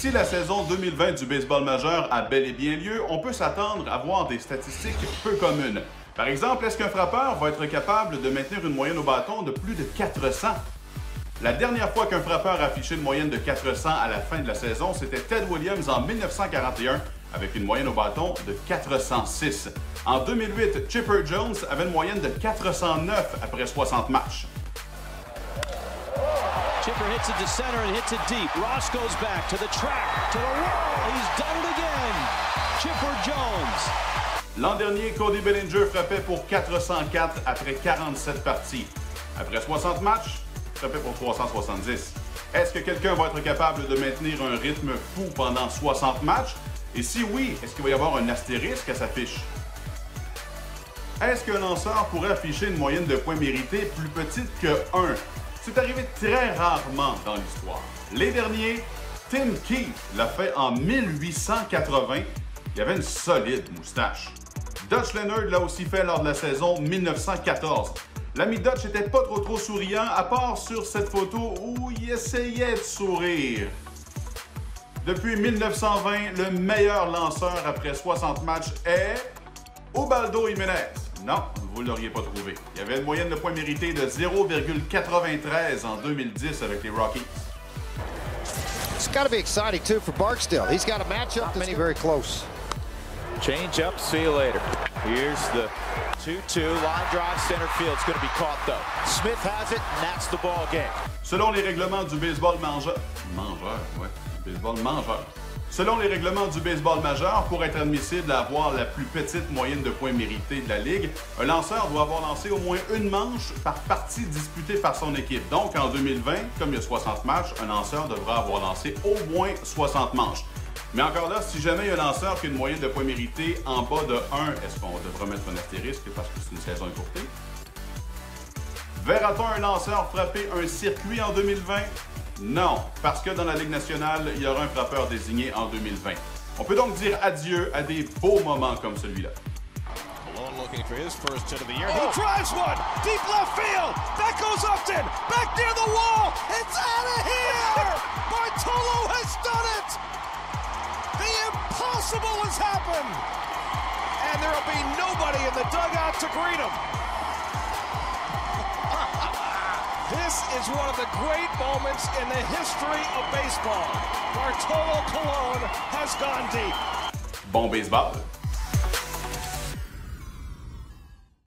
Si la saison 2020 du baseball majeur a bel et bien lieu, on peut s'attendre à voir des statistiques peu communes. Par exemple, est-ce qu'un frappeur va être capable de maintenir une moyenne au bâton de plus de 400? La dernière fois qu'un frappeur a affiché une moyenne de 400 à la fin de la saison, c'était Ted Williams en 1941 avec une moyenne au bâton de 406. En 2008, Chipper Jones avait une moyenne de 409 après 60 matchs. Chipper hits it to center and hits it deep. Ross goes back to the track, to the wall. He's done it again. Chipper Jones. L'an dernier, Cody Bellinger frappait pour 404 après 47 parties. Après 60 matchs, il frappait pour 370. Est-ce que quelqu'un va être capable de maintenir un rythme fou pendant 60 matchs? Et si oui, est-ce qu'il va y avoir un astérisque à sa fiche? Est-ce qu'un lanceur pourrait afficher une moyenne de points mérités plus petite que 1? C'est arrivé très rarement dans l'histoire. Les derniers, Tim Keefe l'a fait en 1880. Il avait une solide moustache. Dutch Leonard l'a aussi fait lors de la saison 1914. L'ami Dutch n'était pas trop souriant, à part sur cette photo où il essayait de sourire. Depuis 1920, le meilleur lanceur après 60 matchs est Ubaldo Jiménez. Non, vous ne l'auriez pas trouvé. Il y avait une moyenne de points mérités de 0,93 en 2010 avec les Rockies. It's got to be exciting too for Barksdale. He's got a matchup that's very close. Change up, see you later. Here's the 2-2, line drive, center field. It's going to be caught though. Smith has it, and that's the ball game. Selon les règlements du baseball Selon les règlements du baseball majeur, pour être admissible à avoir la plus petite moyenne de points mérités de la Ligue, un lanceur doit avoir lancé au moins une manche par partie disputée par son équipe. Donc, en 2020, comme il y a 60 matchs, un lanceur devra avoir lancé au moins 60 manches. Mais encore là, si jamais il y a un lanceur qui a une moyenne de points mérités en bas de 1, est-ce qu'on devra mettre un astérisque parce que c'est une saison écourtée? Verra-t-on un lanceur frapper un circuit en 2020? Non, parce que dans la Ligue nationale, il y aura un frappeur désigné en 2020. On peut donc dire adieu à des beaux moments comme celui-là. Malone looking for his first hit of the year. He drives one, deep left field. That goes Upton, back near the wall. It's out of here! Bartolo has done it! The impossible has happened! And there will be nobody in the dugout to greet him. This is one of the great moments in the history of baseball. Bartolo Colon has gone deep. Bon baseball!